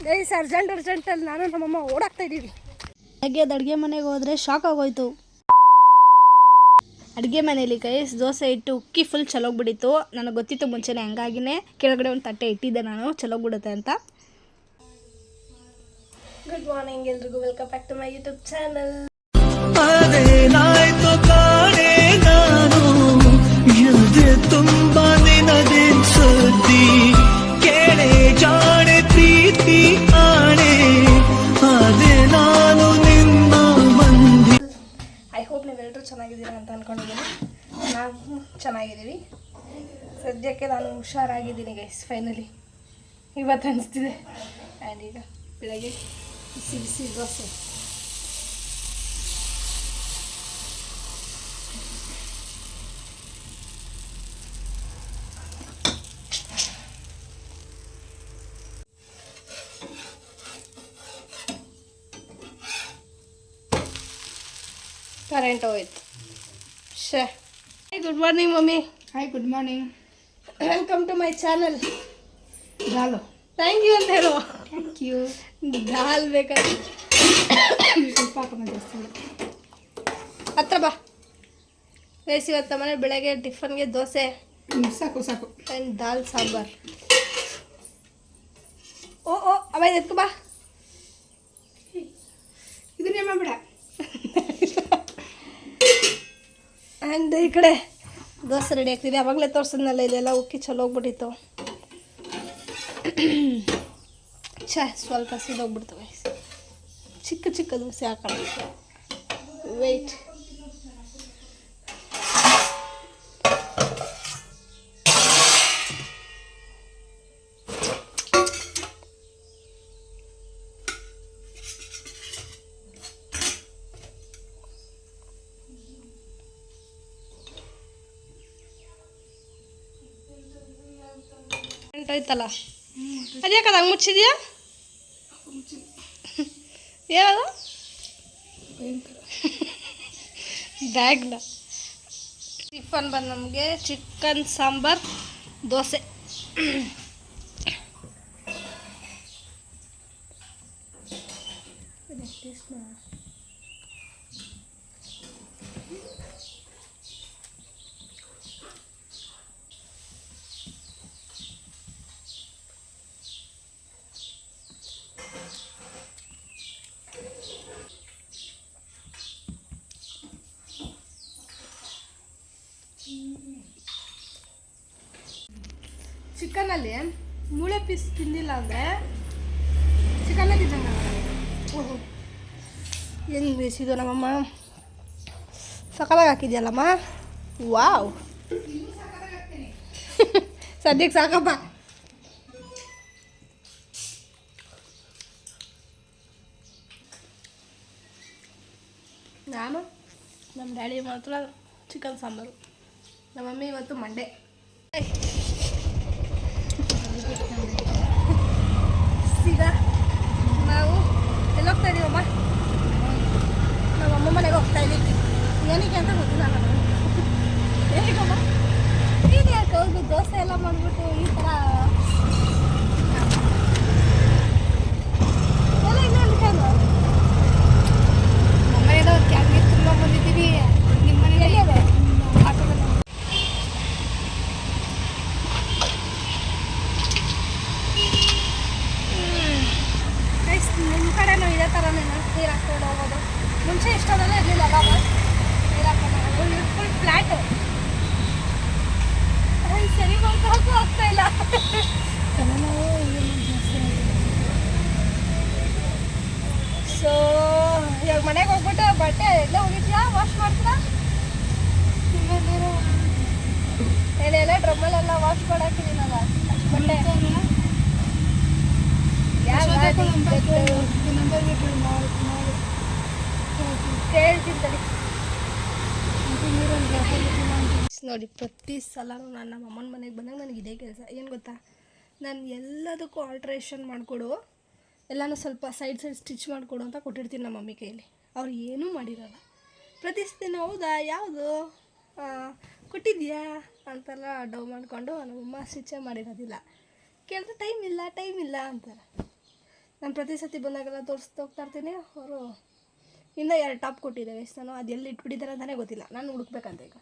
Guys ಅರ್ಜೆಂಟಲ್ಲಿ ನಾನು ನಮ್ಮಮ್ಮ ಓಡಾಕ್ತಾ ಇದ್ದೀವಿ. ಅಡುಗೆ ಮನೆಗೆ ಹೋದರೆ ಶಾಕ್ ಆಗೋಯ್ತು. ಅಡುಗೆ ಮನೇಲಿ ಗೈಸ್ ದೋಸೆ ಇಟ್ಟು ಉಕ್ಕಿ ಫುಲ್ ಚಲೋಗ್ಬಿಟ್ಟಿತ್ತು. ನನಗೆ ಗೊತ್ತಿತ್ತು ಮುಂಚೆನೇ, ಹಂಗಾಗಿನೇ ಕೆಳಗಡೆ ಒಂದು ತಟ್ಟೆ ಇಟ್ಟಿದ್ದೆ ನಾನು ಚಲೋಗ್ಬಿಡುತ್ತೆ ಅಂತ. ಗುಡ್ ಮಾರ್ನಿಂಗ್ ಎಲ್ರಿಗೂ, welcome back to my YouTube channel. ತುಂಬಾ ದಿನದೇ ಸುದ್ದಿ ಕೇಳೆ ಜಾಣೆ ಪ್ರೀತಿ ಆಣೆ ಅದೇ ನಾನು ನಿಮ್ಮ ಮಂದಿ. ಐ ಹೋಪ್ ನೀವೆಲ್ಲರೂ ಚೆನ್ನಾಗಿದ್ದೀರಾ ಅಂತ ಅಂದ್ಕೊಂಡಿದ್ದೀನಿ. ನಾವು ಚೆನ್ನಾಗಿದ್ದೀವಿ. ಸದ್ಯಕ್ಕೆ ನಾನು ಹುಷಾರಾಗಿದ್ದೀನಿ ಗೈಸ್, ಫೈನಲಿ ಇವತ್ತು ಅನಿಸ್ತಿದೆ. ಆ್ಯಂಡ್ ಈಗ ಬೆಳಗ್ಗೆ ಬಿಸಿ ಬಿಸಿ ದೋಸೆ. ಕರೆಂಟ್ ಹೋಯ್ತು. Good morning mummy. Hi, good morning. Welcome to my channel. ದಾಲು. ಥ್ಯಾಂಕ್ ಯು ಅಂತ ಹೇಳು. Thank you. ದಾಲ್ ಬೇಕಾದ್ರೆ ಸ್ವಲ್ಪ ಹಾಕೋಣ ಜಾಸ್ತಿ. ಹತ್ರ ಬಾ ಗೈಸ್. ಇವತ್ತು ಮನೆ ಬೆಳಗ್ಗೆ ಟಿಫನ್ಗೆ ದೋಸೆ ಸಾಕು ಸಾಕು ಆ್ಯಂಡ್ ದಾಲ್ ಸಾಂಬಾರ್. ಓ ಅವಾಗ ಎತ್ಕೊ ಬಾ. ಇದನ್ನೇ ಮಾಡಬೇಡ. ಆ್ಯಂಡ್ ಈ ಕಡೆ ದೋಸೆ ರೆಡಿ ಆಗ್ತಿದೆ. ಆವಾಗಲೇ ತೋರಿಸಿದ್ನಲ್ಲ, ಇದೆಲ್ಲ ಉಕ್ಕಿ ಚಲೋ ಹೋಗ್ಬಿಟ್ಟಿತ್ತು. ಸ್ವಲ್ಪ ಸಿದೋಗ್ಬಿಡ್ತವೆ. ಚಿಕ್ಕ ಚಿಕ್ಕ ದೋಸೆ ಹಾಕೋಣ. ವೆಯ್ಟ್. ಆಯ್ತಲ್ಲ, ಅದ್ಯಾಕದ ಹಂಗೆ ಮುಚ್ಚಿದ್ಯಾ? ಏನದು ಬ್ಯಾಗ್ನ? ಟಿಫನ್ ಬಂದು ನಮಗೆ ಚಿಕನ್ ಸಾಂಬಾರ್ ದೋಸೆ. ಚಿಕನಲ್ಲಿ ಮೂಳೆ ಪೀಸ್ ತಿಂದಿಲ್ಲ ಅಂದರೆ ಚಿಕನ್ನೇ ತಿನ್ನಂಗ. ಓಹೋ, ಏನು ಬೇಯಿಸಿದ್ದು ನಮ್ಮಮ್ಮ. ಸಕಾಲಾಗಿ ಹಾಕಿದ್ಯಲ್ಲಮ್ಮ. ವಾವ್, ಸದ್ಯಕ್ಕೆ ಸಾಕಪ್ಪ. ನಾನು ನಮ್ಮ ಡ್ಯಾಡಿ ಮಾತ್ರ ಚಿಕನ್ ಸಾಂಬಾರು, ನಮ್ಮ ಮಮ್ಮಿ ಇವತ್ತು ಮಂಡೆ. ಈಗ ನಾವು ಎಲ್ಲಿ ಹೋಗ್ತಾ ಇದೀವಮ್ಮ? ನಮ್ಮ ಅಮ್ಮ ಮನೆಗೆ ಹೋಗ್ತಾ ಇದ್ದೀವಿ. ಏನಕ್ಕೆ ಅಂತ ಗೊತ್ತಿಲ್ಲ ನಾನು. ಏನಕ್ಕಮ್ಮ? ನೀನು ಯಾಕೆ ಹೋಗಿ ದೋಸೆ ಎಲ್ಲ ಮಾಡಿಬಿಟ್ಟು ಈ ಥರ ಎಲ್ಲ ಇಲ್ಲ ಅನ್ಕೊಂಡು ನಮ್ಮ ಮನೆಯೋ ಕ್ಯಾಬ್ಗೆ ತುಂಬ ಬಂದಿದ್ದೀವಿ. ನಿಮ್ಮ ಮನೆಗೆ ಎಲ್ಲಿ ಅದೇ ಆಟೋದಲ್ಲಿ ನಿಮ್ಮ ಕಡೆನೂ ಇದೇ ಥರನೇ ನೀರು ಹಾಕ್ಕೊಂಡು ಹೋಗೋದು. ಮುಂಚೆ ಇಷ್ಟೊಂದೆಲ್ಲ ಇರಲಿಲ್ಲ, ಅವಾಗ ನೀರು ಹಾಕ್ಕೊಂಡು ಹೋಗೋದು. Full flat. ಸರಿ ಮಾಡ್ಕೊಳಕ್ಕೂ ಆಗ್ತಾ ಇಲ್ಲ. ಸೊ ಇವಾಗ ಮನೆಗೆ ಹೋಗ್ಬಿಟ್ಟು ಬಟ್ಟೆ ಎಲ್ಲ ಹೋಗಿದ್ಯಾ? ವಾಶ್ ಮಾಡ್ತೀರಾ? ಏನೆಲ್ಲ ಡ್ರಮ್ಮಲ್ಲೆಲ್ಲ ವಾಶ್ ಮಾಡಾಕಿದ್ದೀನಲ್ಲ ಬಟ್ಟೆ. ನೋಡಿ, ಪ್ರತಿ ಸಲ ನಾನು ನಮ್ಮ ಅಮ್ಮನ ಮನೆಗೆ ಬಂದಾಗ ನನಗೆ ಇದೇ ಕೆಲಸ. ಏನು ಗೊತ್ತಾ, ನಾನು ಎಲ್ಲದಕ್ಕೂ ಆಲ್ಟ್ರೇಷನ್ ಮಾಡಿಕೊಡು, ಎಲ್ಲನೂ ಸ್ವಲ್ಪ ಸೈಡ್ ಸ್ಟಿಚ್ ಮಾಡಿಕೊಡು ಅಂತ ಕೊಟ್ಟಿರ್ತೀನಿ ನಮ್ಮ ಮಮ್ಮಿ ಕೈಯಲ್ಲಿ. ಅವ್ರು ಏನೂ ಮಾಡಿರೋಲ್ಲ. ಪ್ರತಿ ದಿನ ಹೌದಾ, ಯಾವುದು ಕೊಟ್ಟಿದ್ಯಾ ಅಂತೆಲ್ಲ ಡವ್ ಮಾಡಿಕೊಂಡು ನಮ್ಮಮ್ಮ ಸ್ಟಿಚ್ಚೇ ಮಾಡಿರೋದಿಲ್ಲ. ಕೇಳಿದ್ರೆ ಟೈಮ್ ಇಲ್ಲ ಅಂತಾರೆ. ನಾನು ಪ್ರತಿ ಸತಿ ಬಂದಾಗೆಲ್ಲ ತೋರಿಸ್ತಾ ಹೋಗ್ತಾ ಇರ್ತೀನಿ. ಅವರು ಇನ್ನೂ 2 ಟಾಪ್ ಕೊಟ್ಟಿದ್ದಾರೆ ಗೈಸ್. ನಾನು ಅದು ಎಲ್ಲಿ ಇಟ್ಬಿಟ್ಟಿದ್ದಾರೆ ಅಂತಲೇ ಗೊತ್ತಿಲ್ಲ. ನಾನು ಹುಡುಕ್ಬೇಕಂತ ಈಗ.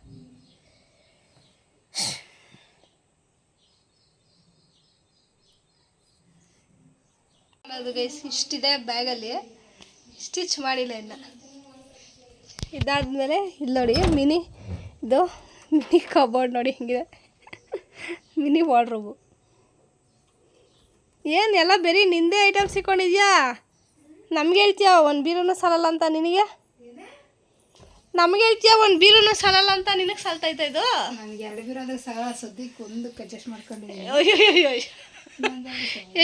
ಅದು ಗೈಸ್ ಇಷ್ಟಿದೆ ಬ್ಯಾಗಲ್ಲಿ, ಸ್ಟಿಚ್ ಮಾಡಿಲ್ಲ ಇನ್ನು. ಇದಾದಮೇಲೆ ಇಲ್ಲಿ ನೋಡಿ ಮಿನಿ ಕಬೋರ್ಡ್ ನೋಡಿ ಹಿಂಗಿದೆ, ಮಿನಿ ವಾರ್ಡ್ರೋಬು. ಏನು ಎಲ್ಲ ಬರೀ ನಿಂದೇ ಐಟಮ್ಸ್ ಇಟ್ಕೊಂಡಿದ್ಯಾ? ನಮ್ಗೆ ಹೇಳ್ತೀಯ ಒಂದು ಬೀರೂನು ಸಾಲಲ್ಲ ಅಂತ ನಿನಗೆ? ನಮಗೆ ಹೇಳ್ತೀಯ ಒಂದು ಬೀರೂನು ಸಾಲಲ್ಲ ಅಂತ ನಿನಗೆ ಸಾಲ್ತೈತೆ ಇದು? ನನಗೆ 2 ಬೀರು ಅಂದರೆ ಸಾಲ, ಸದ್ಯಕ್ಕೆ ಒಂದಕ್ಕೆ ಅಡ್ಜಸ್ಟ್ ಮಾಡ್ಕೊಂಡಿದ್ದೀನಿ. ಅಯ್ಯೋ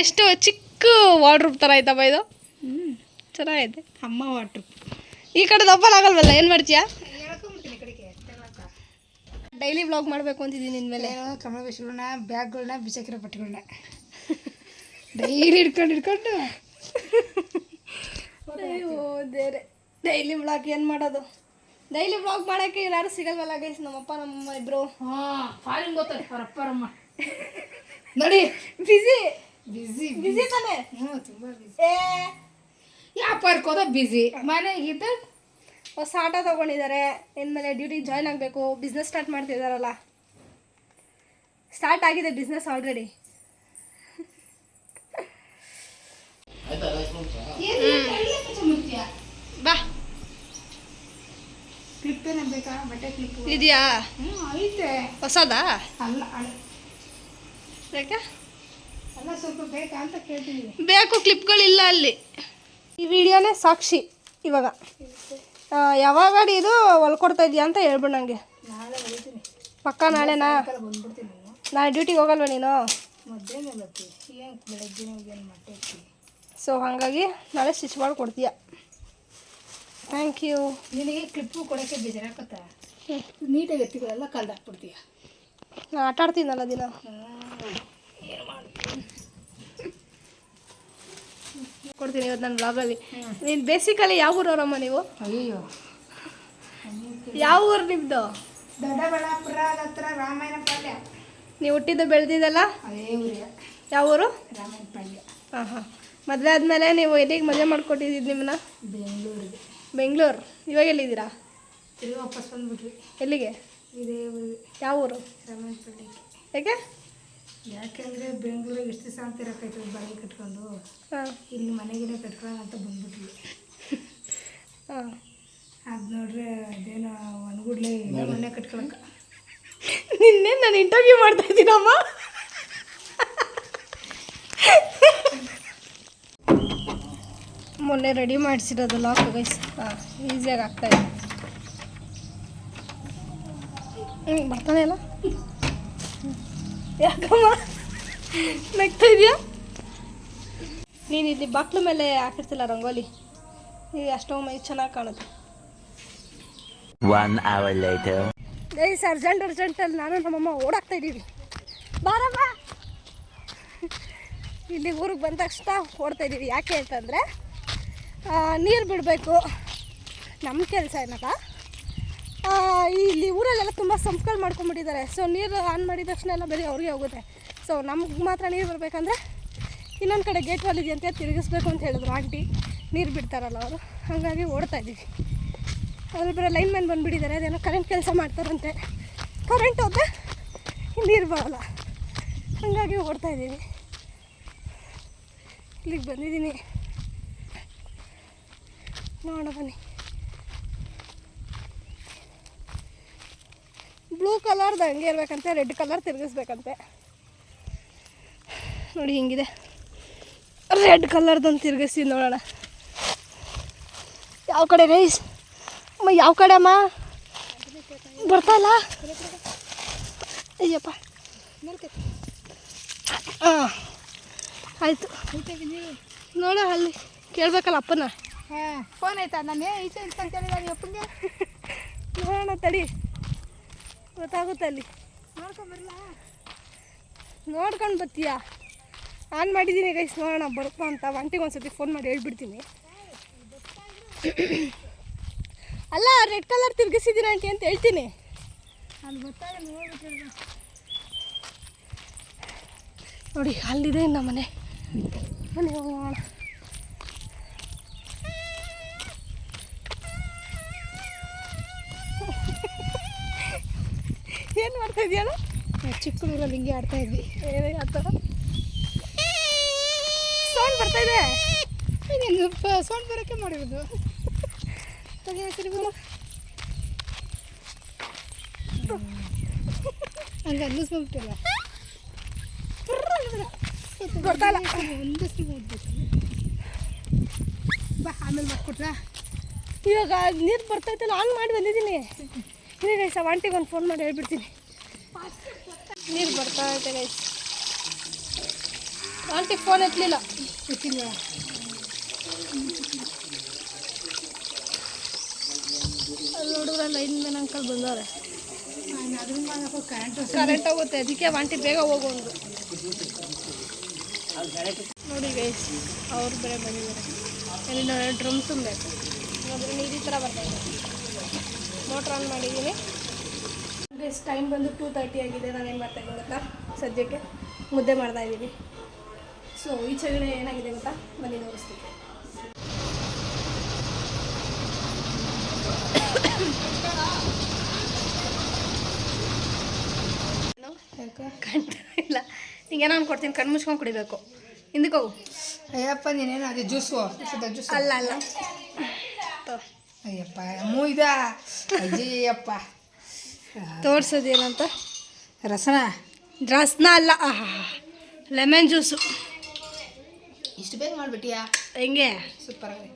ಎಷ್ಟು ಚಿಕ್ಕ ವಾರ್ಡ್ರೂಬ್ ಥರ ಆಯ್ತಪ್ಪ ಇದು. ಚೆನ್ನಾಗೈತೆ. ಅಮ್ಮ ವಾಟ್ರು ಈ ಕಡೆ ದಪ್ಪಲ್ ಆಗಲ್ವಲ್ಲ, ಏನು ಮಾಡ್ತೀಯಾ? ಹೇಳ್ಕೊಂಬಿಡ್ತೀನಿ ಈ ಕಡೆಗೆ. ಡೈಲಿ ವ್ಲಾಗ್ ಮಾಡಬೇಕು ಅಂತಿದ್ದೀನಿ ನಿನ್ಮೇಲೆ. ಕಮಲ ಬಿಸಿಲನ್ನ, ಬ್ಯಾಗ್ಗಳನ್ನ, ಬಿಸಾಕಿರೋ ಬಟ್ಟೆಗಳನ್ನ ಡೈಲಿ ಹಿಡ್ಕೊಂಡು ಅಯ್ಯೋ ದೇವ್ರೆ, ಡೈಲಿ ವ್ಲಾಗ್ ಏನು ಮಾಡೋದು? ಡೈಲಿ ವ್ಲಾಗ್ ಮಾಡೋಕ್ಕೆ ಯಾರು ಸಿಗಲ್ವಲ್ಲ ಗೈಸ್, ನಮ್ಮಪ್ಪ ನಮ್ಮಮ್ಮ ಇಬ್ಬರು. ಫಾರಿನ್ ಗೊತ್ತಾರೆ ಅವ್ರ ಅಪ್ಪರಮ್ಮ ನೋಡಿ. ಬಿಸಿ ಬಿಸಿ ಬಿಸಿ ತಾನೆ? ತುಂಬ ಬಿಸಿ. ವ್ಯಾಪಾರಕ್ಕೆ ಹೋದ ಬಿಸಿ, ಮನೆಗಿದ್ದ ಹೊಸ ಆಟೋ ತೊಗೊಂಡಿದ್ದಾರೆ. ಇನ್ಮೇಲೆ ಡ್ಯೂಟಿಗೆ ಜಾಯ್ನ್ ಆಗಬೇಕು. ಬಿಸ್ನೆಸ್ ಸ್ಟಾರ್ಟ್ ಮಾಡ್ತಿದ್ದಾರಲ್ಲ, ಸ್ಟಾರ್ಟ್ ಆಗಿದೆ ಬಿಸ್ನೆಸ್ ಆಲ್ರೆಡಿ. ಬಾ, ಕ್ಲಿಪ್ ಏನ ಬೇಕಾ? ಬಟ್ಟೆ ಕ್ಲಿಪ್ ಇದೆಯಾ? ಐತೆ. ಹೊಸದಾ? ಅಲ್ಲ ಯಾಕೆ? ಅಲ್ಲ ಸ್ವಲ್ಪ ಬೇಕಾ ಅಂತ ಕೇಳ್ತೀನಿ. ಬೇಕು, ಕ್ಲಿಪ್ಗಳಿಲ್ಲ ಅಲ್ಲಿ. ಈ ವಿಡಿಯೋನೇ ಸಾಕ್ಷಿ. ಇವಾಗ ಯಾವಾಗ ಇದು ಹೊಲ್ಕೊಡ್ತಾ ಇದೆಯಾ ಅಂತ ಹೇಳ್ಬಿಡು ನನಗೆ. ನಾಳೆ ಹೊಲಿತೀನಿ ಪಕ್ಕ. ನಾಳೆನಾ? ಬಂದ್ಬಿಡ್ತೀನಿ. ನಾಳೆ ಡ್ಯೂಟಿಗೆ ಹೋಗಲ್ವ ನೀನು? ಮಧ್ಯಾಹ್ನ ಬರ್ತೀವಿ, ಏನು ಬೆಳಗ್ಗೆ ಏನು ಮಟ್ಟೆ ಇರ್ತೀವಿ. ಸೊ ಹಾಗಾಗಿ ನಾಳೆ ಸ್ಟಿಚ್ ಮಾಡಿ ಕೊಡ್ತೀಯ. Thank you. ನಿನಗೆ ಕ್ಲಿಪ್ಪು ಕೊಡೋಕ್ಕೆ ಬೇಜಾರಾಗತ್ತ. ನೀಟಾಗಿ ಎತ್ತಿಗಳೆಲ್ಲ ಕಲ್ದಾಕ್ಬಿಡ್ತೀಯ. ನಾನು ಆಟ ಆಡ್ತೀನಲ್ಲ ದಿನ. ಏನು ಮಾಡ್ತೀನಿ, ಕೊಡ್ತೀನಿ ಇವತ್ತು ನನ್ನ ಬ್ಲಾಗಲ್ಲಿ. ನೀನು ಬೇಸಿಕಲಿ ಯಾವ ಊರವರಮ್ಮ ನೀವು? ಅಯ್ಯೋ, ಯಾವ ಊರು ನಿಮ್ಮದು? ದೊಡ್ಡಬಳ್ಳಾಪುರ ಹತ್ರ ರಾಮಾಯಣ ಪಾಳ್ಯ. ನೀವು ಹುಟ್ಟಿದ್ದು ಬೆಳೆದಿದ್ದಲ್ಲ ಅದೇ ಊರಿಗೆ. ಯಾವ ಊರು? ರಾಮಾಯಣ ಪಾಳ್ಯ. ಹಾಂ. ಮದುವೆ ಆದಮೇಲೆ ನೀವು ಎಲ್ಲಿಗೆ ಮದುವೆ ಮಾಡ್ಕೊಟ್ಟಿದ್ದು ನಿಮ್ಮನ್ನ? ಬೆಂಗಳೂರಿಗೆ. ಬೆಂಗಳೂರು. ಇವಾಗ ಎಲ್ಲಿದ್ದೀರಾ? ತಿರುಗಿ ವಾಪಸ್ ಬಂದ್ಬಿಟ್ವಿ. ಎಲ್ಲಿಗೆ? ಇದೇ ಊರಿಗೆ. ಯಾವ ಊರು? ರಾಮಾಯಣ ಪಾಳ್ಯಕ್ಕೆ. ಯಾಕೆ? ಯಾಕೆಂದರೆ ಬೆಂಗಳೂರಿಗೆ ಎಷ್ಟು ದಿವಸ ಅಂತ ಇರೋಕ್ಕಾಯ್ತದೆ ಬಾಡಿಗೆ ಕಟ್ಕೊಂಡು. ಹಾಂ ಇಲ್ಲಿ ಮನೆಗೇನೆ ಕಟ್ಕೊಳ್ಳೋಣ ಅಂತ ಬಂದ್ಬಿಟ್ವಿ. ಹಾಂ. ಅದು ನೋಡ್ರೆ ಅದೇನೋ ಒಣಗುಡ್ಲೆ ಮನೆ ಕಟ್ಕೊಳಕ್ಕೆ. ನಿನ್ನೆ ನಾನು ಇಂಟರ್ವ್ಯೂ ಮಾಡ್ತಾ ಇದ್ದೀನಮ್ಮ. ಮೊನ್ನೆ ರೆಡಿ ಮಾಡಿಸಿರೋದು ಲಾಕ್ ಗೈಸ್. ಹಾಂ, ಈಸಿಯಾಗಿ ಆಗ್ತಾಯಿದೆ. ಬರ್ತಾನೆ ಅಲ್ಲ? ಯಾಕಮ್ಮ ನಗ್ತಾ ಇದೆಯಾ? ನೀನು ಇಲ್ಲಿ ಬಾಕ್ಲು ಮೇಲೆ ಹಾಕಿರ್ತಿಲ್ಲ ರಂಗೋಲಿ, ಈಗ ಅಷ್ಟೋ ಮೈ ಚೆನ್ನಾಗಿ ಕಾಣುತ್ತೆ. 1 hour later. ಗೈಸ್ ಅರ್ಜೆಂಟಲ್ಲಿ ನಾನು ನಮ್ಮಮ್ಮ ಓಡಾಕ್ತಾ ಇದ್ದೀವಿ. ಬಾರಮ್ಮ. ಇಲ್ಲಿ ಊರಿಗೆ ಬಂದ ತಕ್ಷಣ ಓಡ್ತಾ ಇದ್ದೀವಿ. ಯಾಕೆ ಅಂತಂದರೆ ನೀರು ಬಿಡಬೇಕು. ನಮ್ಮ ಕೆಲಸ ಏನಲ್ಲ, ಇಲ್ಲಿ ಊರಲ್ಲೆಲ್ಲ ತುಂಬ ಸಂಪ್ಗಳು ಮಾಡ್ಕೊಂಡ್ಬಿಟ್ಟಿದ್ದಾರೆ. ಸೊ ನೀರು ಆನ್ ಮಾಡಿದ ತಕ್ಷಣ ಎಲ್ಲ ಬರೀ ಅವ್ರಿಗೆ ಹೋಗುತ್ತೆ. ಸೊ ನಮ್ಗೆ ಮಾತ್ರ ನೀರು ಬರಬೇಕಂದ್ರೆ ಇನ್ನೊಂದು ಕಡೆ ಗೇಟ್ ವಾಲ್ ಇದೆಯಂತೆ, ತಿರುಗಿಸ್ಬೇಕು ಅಂತ ಹೇಳಿದ್ರು ಆಂಟಿ. ನೀರು ಬಿಡ್ತಾರಲ್ಲ ಅವರು, ಹಾಗಾಗಿ ಓಡ್ತಾ ಇದ್ದೀವಿ. ಅದ್ರ ಬರೋ ಲೈನ್ ಮ್ಯಾನ್ ಬಂದುಬಿಟ್ಟಿದ್ದಾರೆ. ಅದೇನೋ ಕರೆಂಟ್ ಕೆಲಸ ಮಾಡ್ತಾರಂತೆ. ಕರೆಂಟ್ ಹೋದರೆ ನೀರು ಬರೋಲ್ಲ, ಹಾಗಾಗಿ ಓಡ್ತಾ ಇದ್ದೀವಿ. ಇಲ್ಲಿಗೆ ಬಂದಿದ್ದೀನಿ, ನೋಡೋಣ ಬನ್ನಿ. ಬ್ಲೂ ಕಲರ್ದು ಹಂಗೆ ಇರಬೇಕಂತೆ, ರೆಡ್ ಕಲರ್ ತಿರುಗಿಸ್ಬೇಕಂತೆ. ನೋಡಿ ಹಿಂಗಿದೆ, ರೆಡ್ ಕಲರ್ದೊಂದು ತಿರುಗಿಸಿ ನೋಡೋಣ. ಯಾವ ಕಡೆ ಗೈಸ್? ಅಮ್ಮ ಯಾವ ಕಡೆ ಅಮ್ಮ? ಬರ್ತಾಯಿಲ್ಲ. ಅಯ್ಯಪ್ಪ. ಹಾಂ ಆಯಿತು. ನೋಡ ಅಲ್ಲಿ ಕೇಳಬೇಕಲ್ಲ ಅಪ್ಪನ. ಹಾಂ, ಫೋನ್ ಆಯ್ತಾ? ನಾನು ಈಚೆ ಅಂತ ಕೇಳಿದ ನೀವು ಅಪ್ಪಂಗೆ. ನೋಡೋಣ ತಡಿ, ಗೊತ್ತಾಗುತ್ತೆ ಅಲ್ಲಿ. ನೋಡ್ಕೊಂಬರಲ್ಲ? ನೋಡ್ಕೊಂಡು ಬರ್ತೀಯಾ? ಆನ್ ಮಾಡಿದ್ದೀನಿ ಗೈಸ್, ನೋಡೋಣ ಬರುತ್ತಾ ಅಂತ. ಆಂಟಿಗೆ ಒಂದ್ಸತಿ ಫೋನ್ ಮಾಡಿ ಹೇಳ್ಬಿಡ್ತೀನಿ. ಅಲ್ಲ, ರೆಡ್ ಕಲರ್ ತಿರುಗಿಸಿದ್ದೀನಿ ಆಂಟಿ ಅಂತ ಹೇಳ್ತೀನಿ. ಅಲ್ಲಿ ಗೊತ್ತಾಗ ನೋಡ್ಬಿಟ್ಟಿಲ್ಲ. ನೋಡಿ ಅಲ್ಲಿದೆ ನಮ್ಮ ಮನೆ. ಮನೆ ಹೋಗೋಣ. ಆಡ್ತಾ ಇದೆಯಲ್ಲ. ಚಿಕ್ಕ ಹುಡುಗರಲ್ಲಿ ಹಿಂಗೆ ಆಡ್ತಾ ಇದ್ವಿ. ಏನೇ ಆ ಥರ ಸೌಂಡ್ ಬರ್ತಾ ಇದೆ. ಸೌಂಡ್ ಬರೋಕ್ಕೆ ಮಾಡಿರೋದು. ಹಂಗೆ ಅನ್ನಿಸ್ಕೊಂಬಿಟ್ಟಿಲ್ಲ. ಗೊತ್ತಲ್ಲ ಒಂದು ಬಾ ಆಮೇಲೆ ಮಾಡ್ಕೊಟ್ರಾ. ಇವಾಗ ನೀರು ಬರ್ತೈತಲ್ಲ ಆನ್ ಮಾಡಿ ಬಂದಿದ್ದೀನಿ. ಇದೇ ಗೈಸ್ ಆಂಟಿಗೆ ಒಂದು ಫೋನ್ ಮಾಡಿ ಹೇಳ್ಬಿಡ್ತೀನಿ. ನೀರು ಬರ್ತಾ ಐತೆ ಗೈಸ್. ಆಂಟಿಗೆ ಫೋನ್ ಎತ್ತಲಿಲ್ಲ. ಗೊತ್ತಿಲ್ಲ. ಅಲ್ಲಿ ನೋಡಿದ್ರೆ ಲೈನ್ ಮ್ಯಾನ್ ಅಂಕಲ್ ಬಂದವ್ರೆ. ಅದರಿಂದ ಕರೆಂಟ್ ಹೋಗುತ್ತೆ, ಅದಕ್ಕೆ ಆಂಟಿ ಬೇಗ ಹೋಗೋದು. ನೋಡಿ ಗೈಸ್ ಅವ್ರು ಬೇರೆ ಬಂದಿದ್ದಾರೆ. ಅಲ್ಲಿ ನಾನು ಡ್ರಮ್ ತುಂಬಬೇಕು. ನೋಡಿದ್ರೆ ನೀರು ಈ ಥರ ಬರ್ತಾಯಿದೆ. ಮೋಟ್ರ್ ಆನ್ ಮಾಡಿದ್ದೀನಿ ಗೈಸ್. ಟೈಮ್ ಬಂದು 2:30 ಆಗಿದೆ. ನಾನೇನು ಮಾಡ್ತಾಯಿದ್ದೀನಿ ಗೊತ್ತಾ, ಸದ್ಯಕ್ಕೆ ಮುದ್ದೆ ಮಾಡ್ತಾಯಿದ್ದೀನಿ. ಸೊ ಈಚೆಗಡೆ ಏನಾಗಿದೆ ಗೊತ್ತಾ, ಬನ್ನಿ ತೋರಿಸ್ತೀನಿ. ಕಣ್ಣು ಇಲ್ಲ, ನಿಂಗೇನೋ ಅನ್ಕೊಡ್ತೀನಿ. ಕಣ್ಣು ಮುಚ್ಕೊಂಡು ಕುಡಿಬೇಕು. ಹಿಂದಕ್ಕೆ ಹೋಗು. ಅಯ್ಯಪ್ಪ ನೀನೇನು ಅದೇ ಜ್ಯೂಸು ಜ್ಯೂಸ್ ಅಲ್ಲ ಅಲ್ಲ ಅಯ್ಯಪ್ಪ ಮೂಯ್ದಾ ಅಯ್ಯಪ್ಪ ತೋರಿಸೋದೇನಂತ. ರಸನ ಅಲ್ಲ, ಲೆಮನ್ ಜ್ಯೂಸು. ಇಷ್ಟು ಬೇಗ ಮಾಡಿಬಿಟ್ಟಿಯಾ? ಹೆಂಗೆ ಸೂಪರ್ ಆಗಿ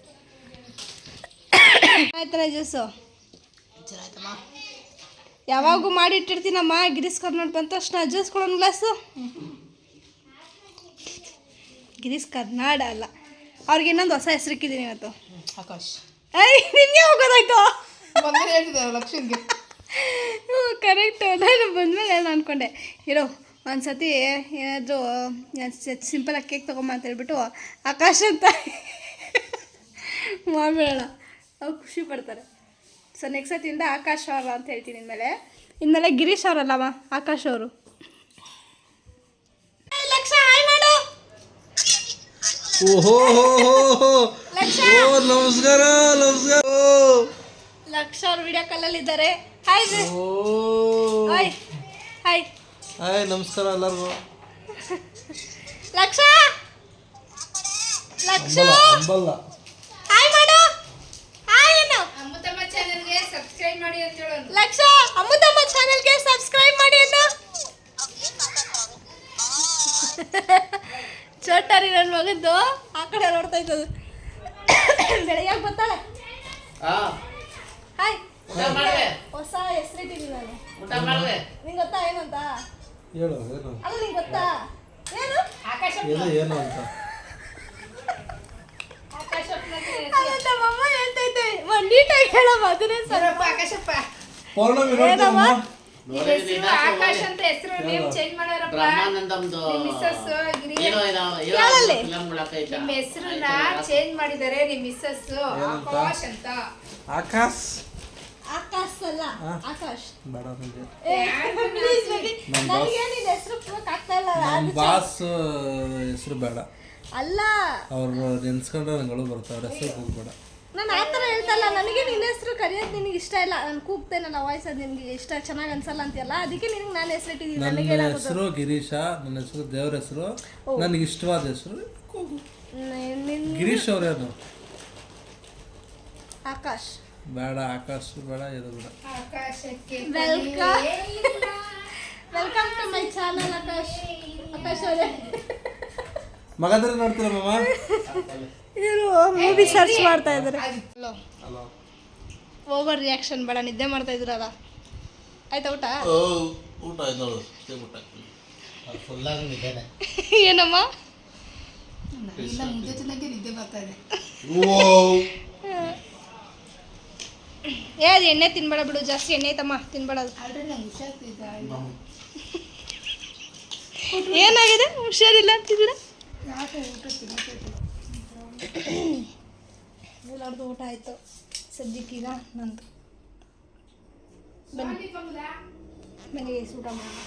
ಆಯ್ತಲ್ಲ ಜ್ಯೂಸು. ಚೆನ್ನಾಯ್ತಮ್ಮ. ಯಾವಾಗೂ ಮಾಡಿ ಇಟ್ಟಿರ್ತೀನಮ್ಮ. ಗಿರೀಶ್ ಕರ್ನಾಡ್ ಬಂದ ತಕ್ಷಣ ಜ್ಯೂಸ್ ಕೊಡೋಣ ಗ್ಲಾಸು. ಗಿರೀಶ್ ಕರ್ನಾಡ್ ಅಲ್ಲ, ಅವ್ರಿಗೆ ಇನ್ನೊಂದು ಹೊಸ ಹೆಸರು ಇಕ್ಕಿದ್ದೀನಿ ಇವತ್ತು. ಆಕಾಶ್. ನಿನ್ನೆ ಹೋಗೋದಾಯ್ತು. ಬಂದರೆ ಹೇಳ್ತಿದ್ದೆ ಲಕ್ಷ್ಮಿಗೆ. ಕರೆಕ್ಟ್. ನಾನು ಬಂದಮೇಲೆ ನಾನು ಅಂದ್ಕೊಂಡೆ ಇರೋ ಒಂದು ಸತಿ ಏನಾದರೂ ಸಿಂಪಲಾಗಿ ಕೇಕ್ ತೊಗೊಂಬ ಅಂತ ಹೇಳ್ಬಿಟ್ಟು ಆಕಾಶ್ ಅಂತ ಮಾಡ್ಬಿಡೋಣ. ಅವ್ರು ಖುಷಿ ಪಡ್ತಾರೆ. ಸೊ ನೆಕ್ಸ್ಟ್ ಸತಿಯಿಂದ ಆಕಾಶ್ ಅವ್ರ ಅಂತ ಹೇಳ್ತೀನಿ. ಇನ್ಮೇಲೆ ಗಿರೀಶ್ ಅವರಲ್ಲಮ್ಮ, ಆಕಾಶ್ ಅವರು. ಲಕ್ಷ ಹಾಯ್ ಮಾಡು. ನಮಸ್ಕಾರ ನಮಸ್ಕಾರ. ಲಕ್ಷ ಅವ್ರು ವಿಡಿಯೋ ಕಾಲಲ್ಲಿದ್ದಾರೆ. ಹಾಯ್ ಹಾಯ್ ಹಾಯ್ ಹಾಯ್ ನಮಸ್ಕಾರ ಎಲ್ಲರಿಗೂ. ಲಕ್ಷ ಲಕ್ಷ ಅಂಬಲ್ಲ ಹಾಯ್ ಮಾಡು. ಹಾಯ್ ಏನು ಅಮ್ಮತಮ್ಮ ಚಾನೆಲ್ಗೆ ಸಬ್ಸ್ಕ್ರೈಬ್ ಮಾಡಿ ಅಂತ ಹೇಳೋಣ. ಲಕ್ಷ ಅಮ್ಮತಮ್ಮ ಚಾನೆಲ್ಗೆ ಸಬ್ಸ್ಕ್ರೈಬ್ ಮಾಡಿ ಅನ್ನು. ಚೋಟಾರಿ ನನ್ನ ಮಗದ್ದು ಆ ಕಡೆ ನೋಡ್ತಾ ಇದ್ದದು. ಬೆಳಗ್ಗೆ ಬರ್ತಾಳೆ. ಹಾಯ್ ಹೊಸ ಹೆಸರಿಟ್ಟಿದ್ದೀನಿ ನಾನು. ನಿಂಗೆ ಗೊತ್ತಾ ಏನಂತ? ಹೇಳು ಏನು ಅಲ್ಲ ನಿಂಗೆ ಗೊತ್ತಾ ಏನು? ಆಕಾಶ ಏನು ಅಂತ. ಆಕಾಶ ನಮ್ಮಮ್ಮ ಹೇಳ್ತೈತೆ ನೀಟಾಗಿ ಹೇಳಮ್ಮ. ಅದನ್ನೇ ಸರಪ್ಪ ಆಕಾಶಪ್ಪ. ಏನಮ್ಮ ಆಕಾಶ್ ಅಂತ ಹೆಸರು ನೇಮ್ ಚೇಂಜ್ ಮಾಡೋರಪ್ಪ. ನಿಮ್ಮ ಮಿಸ್ಸಸ್ ನಿಮ್ಮ ಹೆಸರನ್ನ ಚೇಂಜ್ ಮಾಡಿದ್ದಾರೆ. ನಿಮ್ಮ ಮಿಸ್ಸಸ್ ಆಕಾಶ್ ಅಂತ. ಆಕಾಶ್ ಆಕಾಶ್ ಅಲ್ಲ ಆಕಾಶ್. ಬೇಡ ನನಗೆ. ಪ್ಲೀಸ್ ಬೇಬಿ, ನನಗೆ ನಿನ್ನ ಹೆಸರು ಆಗ್ತಾ ಇಲ್ಲ. ನಮ್ಮ ಬಾಸ್ ಹೆಸರು ಬೇಡ. ಅಲ್ಲ ಅವ್ರು ನೆನ್ಸ್ಕೊಂಡ್ರೆ ನಂಗಳು ಬರ್ತಾವ್ರ ಹೆಸರು ಹೋಗ್ಬೇಡ. ನಾನು ಆ ಥರ ಹೇಳ್ತಲ್ಲ. ನನಗೆ ನಿನ್ನ ಹೆಸರು ಕರೆಯೋದು ನಿನಗೆ ಇಷ್ಟ ಇಲ್ಲ. ನಾನು ಕೂಗ್ತೇನಲ್ಲ ವಾಯ್ಸ್ ಅದು ನಿನಗೆ ಇಷ್ಟ ಚೆನ್ನಾಗಿ ಅನ್ಸಲ್ಲ ಅಂತೀಯಲ್ಲ, ಅದಕ್ಕೆ ನಿನಗೆ ನಾನು ಹೆಸರು ಇಟ್ಟಿದ್ದೀನಿ. ನನ್ನ ಹೆಸರು ಗಿರೀಶ, ನನ್ನ ಹೆಸರು ದೇವ್ರ ಹೆಸರು, ನನಗೆ ಇಷ್ಟವಾದ ಹೆಸರು ಗಿರೀಶ್ ಅವ್ರೇನು. ಆಕಾಶ್ ಬೇಡ, ಆಕಾಶ್ ಬೇಡ, ಇದು ಬೇಡ. ಆಕಾಶಕ್ಕೆ welcome to my channel Akash. Akash ಅವರೇ ಮಗಂದ್ರೆ ನೋಡ್ತೀರ ಮಾಮ. ಇವರು ಮೂವಿ ಸರ್ಚ್ ಮಾಡ್ತಾ ಇದ್ದಾರೆ. ಹಲೋ ಓವರ್ ರಿಯಾಕ್ಷನ್ ಬೇಡ. ನಿದ್ದೆ ಮಾಡ್ತಾ ಇದ್ರಲ್ಲ. ಆಯ್ತಾ ಊಟ? ಊಟ ಆಯ್ತು ನೋಡು. ಏನಮ್ಮ ಇಲ್ಲ ಮುದ್ದೆ ತಿನ್ನಕ್ಕೆ ನಿದ್ದೆ ಬರ್ತಾ ಇದೆ. ಅದು ಎಣ್ಣೆ ತಿನ್ಬೇಡ ಬಿಡು. ಜಾಸ್ತಿ ಎಣ್ಣೆ ಐತಮ್ಮ ತಿನ್ಬೇಡದು. ಆಲ್ರೆಡಿ ನಂಗೆ ಹುಷಾರ್ತಿದ್ದ. ಏನಾಗಿದೆ? ಹುಷಾರಿಲ್ಲ ಅಂತಿದ್ದೀರ? ಯಾಕೆ ಊಟ ತಿನ್ನಕ್ಕೆ ಎಲ್ಲರದು ಊಟ ಆಯಿತು. ಸದ್ಯಕ್ಕೀಗ ನಂದು ಬನ್ನಿ ಊಟ ಮಾಡೋಣ.